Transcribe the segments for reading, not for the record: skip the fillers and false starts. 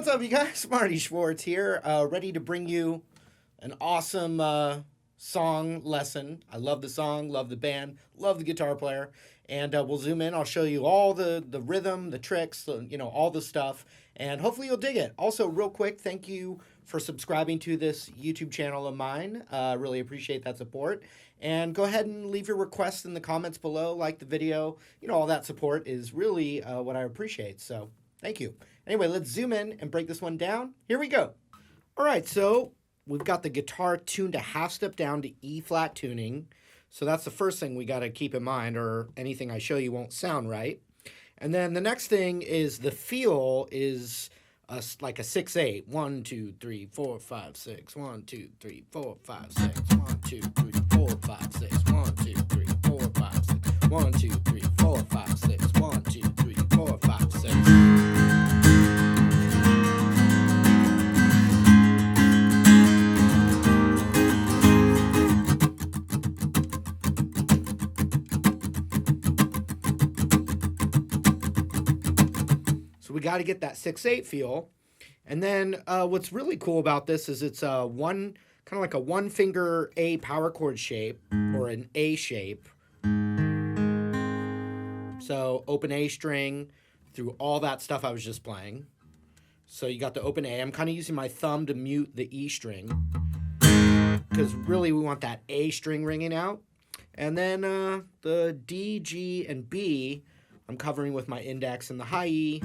What's up, you guys? Marty Schwartz here, ready to bring you an awesome song lesson. I love the song, love the band, love the guitar player, and we'll zoom in. I'll show you all the rhythm, the tricks, all the stuff, and hopefully you'll dig it. Also, real quick, thank you for subscribing to this YouTube channel of mine. Really appreciate that support. And go ahead and leave your requests in the comments below, like the video. All that support is really what I appreciate, so thank you. Anyway, let's zoom in and break this one down. Here we go. All right, so we've got the guitar tuned a half step down to E flat tuning. So that's the first thing we got to keep in mind, or anything I show you won't sound right. And then the next thing is the feel is like a 6/8. 1, 2, 3, 4, 5, 6. 1, 2, 3, 4, 5, 6. 1, 2, 3, 4, 5, 6. 1, 2, 3, 4, 5, 6. 1, 2, 3, 4, 5, 6. 1, 2, 3, 4, 5, 6. We got to get that 6/8 feel. And then what's really cool about this is it's kind of like a one finger A power chord shape, or an A shape. So open A string through all that stuff I was just playing. So you got the open A. I'm kind of using my thumb to mute the E string, because really we want that A string ringing out. And then the D, G, and B I'm covering with my index, and the high E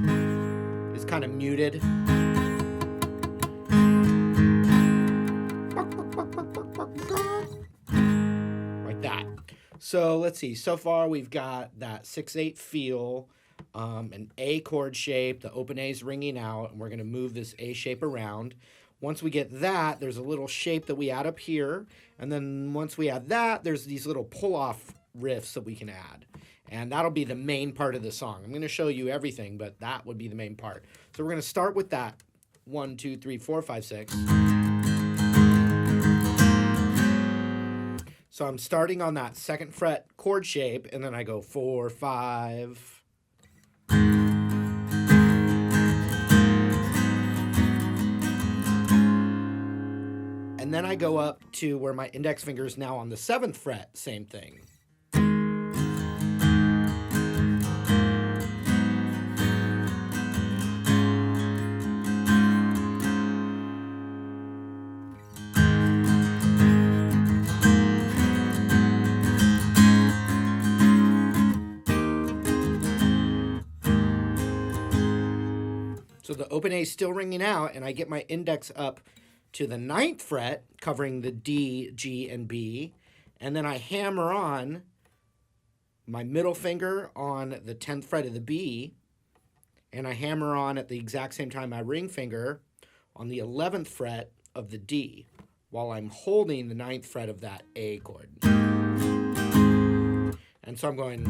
is kind of muted. Like that. So let's see. So far we've got that 6/8 feel, an A chord shape, the open A is ringing out, and we're going to move this A shape around. Once we get that, there's a little shape that we add up here, and then once we add that, there's these little pull-off riffs that we can add. And that'll be the main part of the song. I'm going to show you everything, but that would be the main part. So we're going to start with that 1, 2, 3, 4, 5, 6. So I'm starting on that 2nd fret chord shape, and then I go 4, 5. And then I go up to where my index finger is now on the 7th fret, same thing. So the open A is still ringing out, and I get my index up to the 9th fret, covering the D, G, and B, and then I hammer on my middle finger on the 10th fret of the B, and I hammer on at the exact same time my ring finger on the 11th fret of the D, while I'm holding the 9th fret of that A chord. And so I'm going...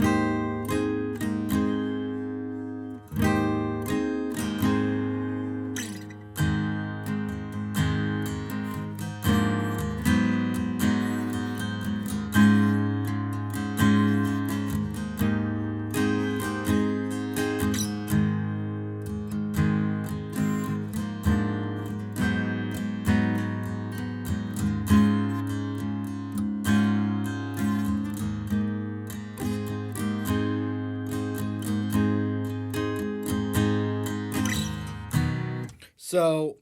So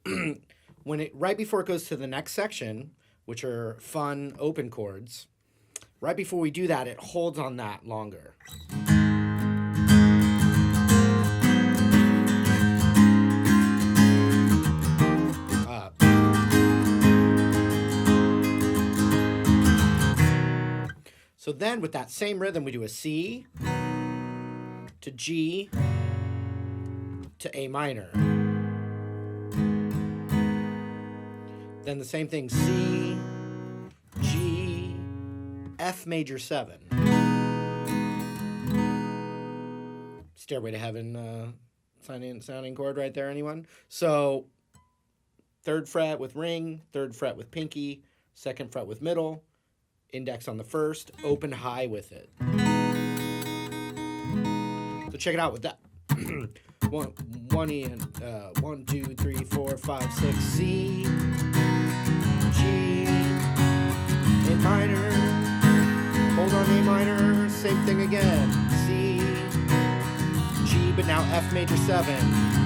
right before it goes to the next section, which are fun open chords, right before we do that, it holds on that longer. Up. So then with that same rhythm, we do a C to G to A minor. Then the same thing, C, G, F major 7. Stairway to Heaven sounding chord right there, anyone? So 3rd fret with ring, 3rd fret with pinky, 2nd fret with middle, index on the 1st, open high with it. So check it out with that. 1 E and 1, 2, 3, 4, 5, 6. C, G, A minor. Hold on, A minor. Same thing again. C, G, but now F major 7.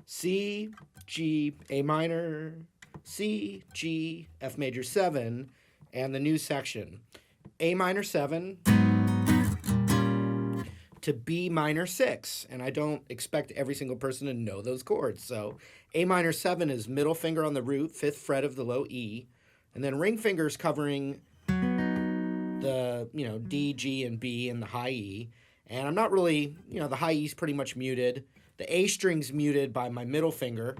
C, G, A minor, C, G, F major 7, and the new section. A minor 7 to B minor 6. And I don't expect every single person to know those chords. So A minor 7 is middle finger on the root, 5th fret of the low E, and then ring fingers covering the, D, G, and B and the high E. And I'm not really, the high E is pretty much muted. The A string's muted by my middle finger.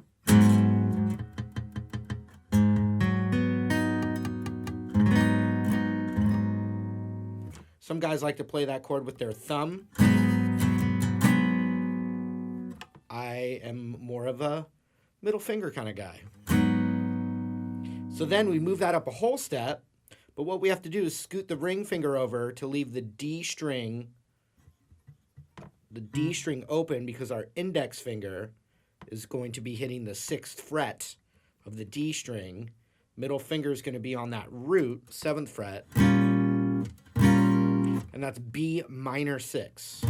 Some guys like to play that chord with their thumb. I am more of a middle finger kind of guy. So then we move that up a whole step, but what we have to do is scoot the ring finger over to leave the D string open, because our index finger is going to be hitting the 6th fret of the D string. Middle finger is going to be on that root, 7th fret, and that's B minor 6.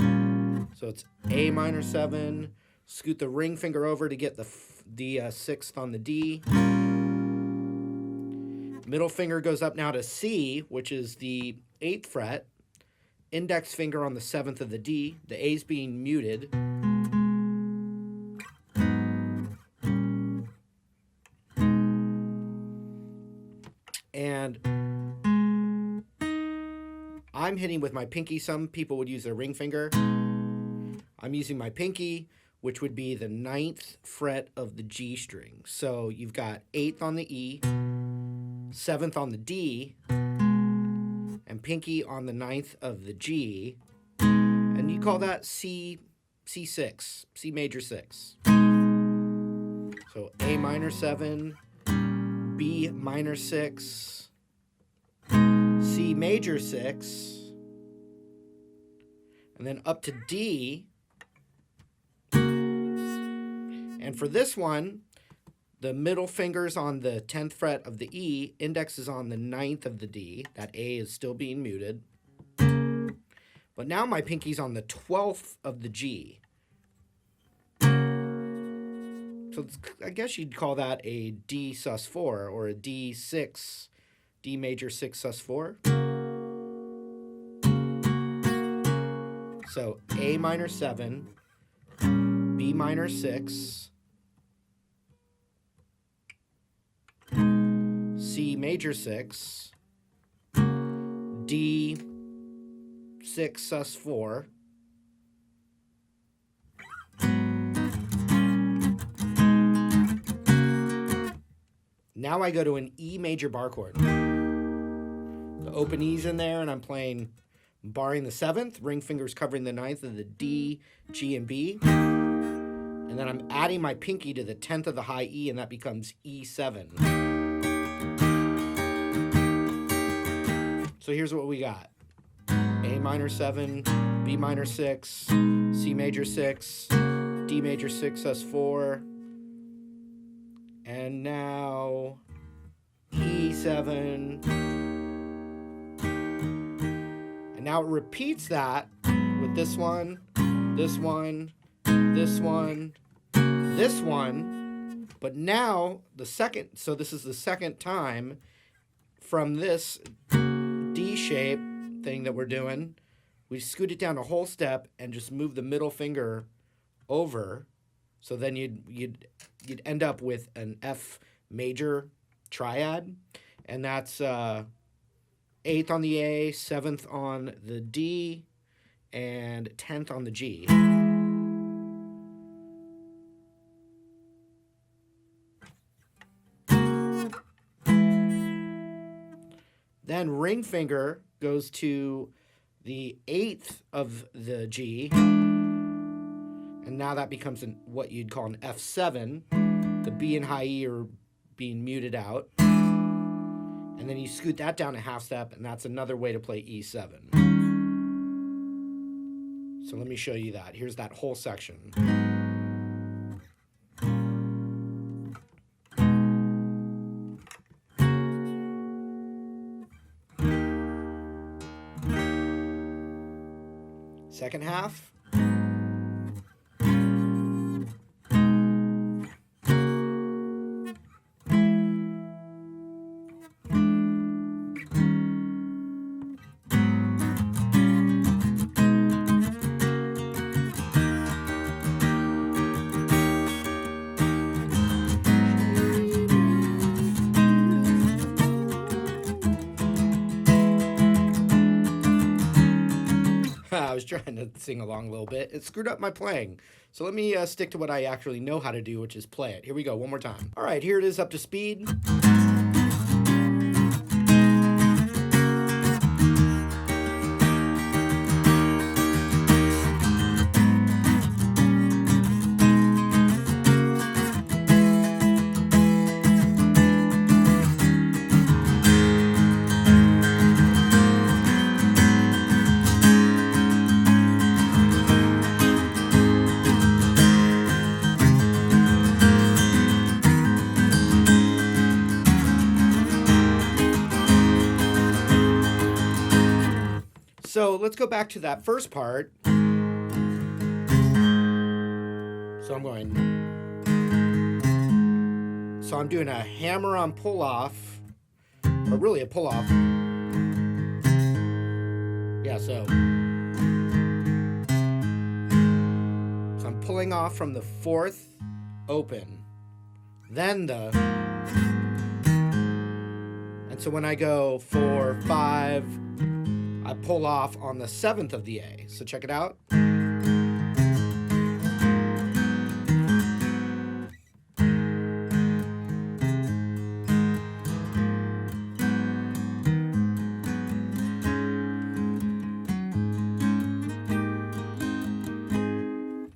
So it's A minor 7, scoot the ring finger over to get the 6th on the D. Middle finger goes up now to C, which is the 8th fret. Index finger on the 7th of the D. The A's being muted. And I'm hitting with my pinky. Some people would use their ring finger. I'm using my pinky, which would be the 9th fret of the G string. So you've got 8th on the E, 7th on the D, and pinky on the 9th of the G, and you call that C6, C major 6. So A minor 7, B minor 6, C major 6, and then up to D. And for this one, the middle finger's on the 10th fret of the E, index is on the 9th of the D. That A is still being muted. But now my pinky's on the 12th of the G. So I guess you'd call that a D sus4 or a D6, D major 6 sus4. So A minor 7, B minor 6, C major 6, D 6 sus4, now I go to an E major bar chord. The open E's in there, and I'm playing, barring the 7th, ring fingers covering the 9th of the D, G, and B. And then I'm adding my pinky to the 10th of the high E, and that becomes E7. So here's what we got. A minor 7, B minor 6, C major 6, D major 6 sus4, and now E7. And now it repeats that with this one, this one, this one, this one, but now the second, so this is the second time from this D shape thing that we're doing, we scoot it down a whole step and just move the middle finger over. So then you'd end up with an F major triad, and that's 8th on the A, 7th on the D, and 10th on the G. Then ring finger goes to the 8th of the G, and now that becomes what you'd call an F7. The B and high E are being muted out. And then you scoot that down a half step, and that's another way to play E7. So let me show you that. Here's that whole section. Second half. I was trying to sing along a little bit. It screwed up my playing. So let me stick to what I actually know how to do, which is play it. Here we go, one more time. All right, here it is up to speed. So let's go back to that first part. So I'm doing a hammer on pull off, or really a pull off. Yeah, so I'm pulling off from the 4th open, then the, and so when I go 4, 5, I pull off on the 7th of the A. So check it out.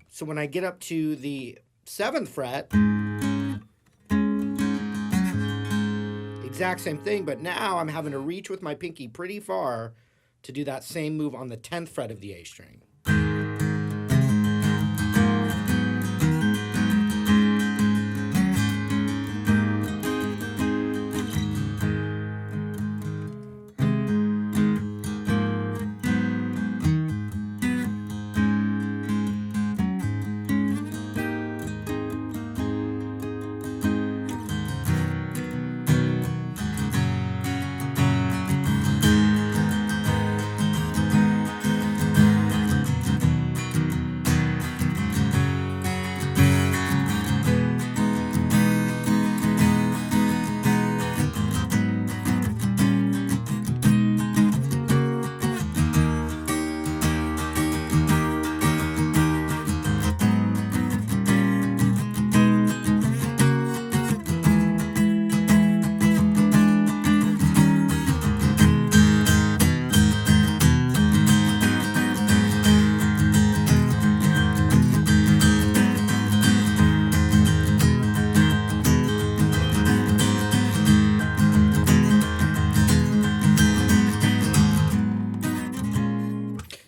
So when I get up to the 7th fret, exact same thing, but now I'm having to reach with my pinky pretty far to do that same move on the 10th fret of the A string.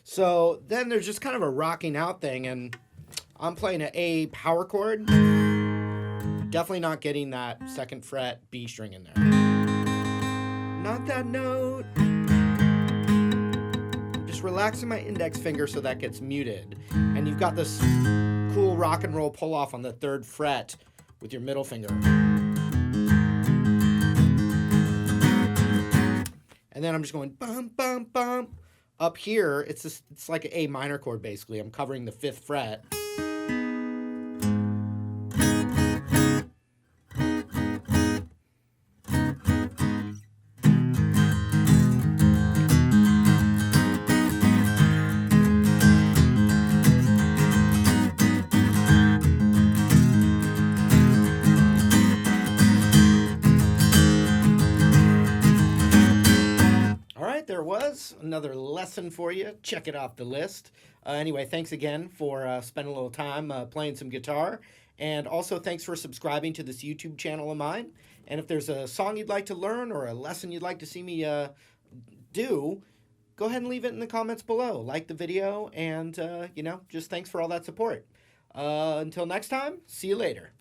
So then there's just kind of a rocking out thing, and I'm playing an A power chord. Definitely not getting that 2nd fret B string in there. Not that note. Just relaxing my index finger so that gets muted. And you've got this cool rock and roll pull off on the 3rd fret with your middle finger. And and then I'm just going bum bum bum. Up here, it's like an A minor chord basically. I'm covering the 5th fret. There was another lesson for you. Check it off the list. Anyway, thanks again for spending a little time playing some guitar. And also thanks for subscribing to this YouTube channel of mine. And if there's a song you'd like to learn or a lesson you'd like to see me do, go ahead and leave it in the comments below. Like the video and, just thanks for all that support. Until next time, see you later.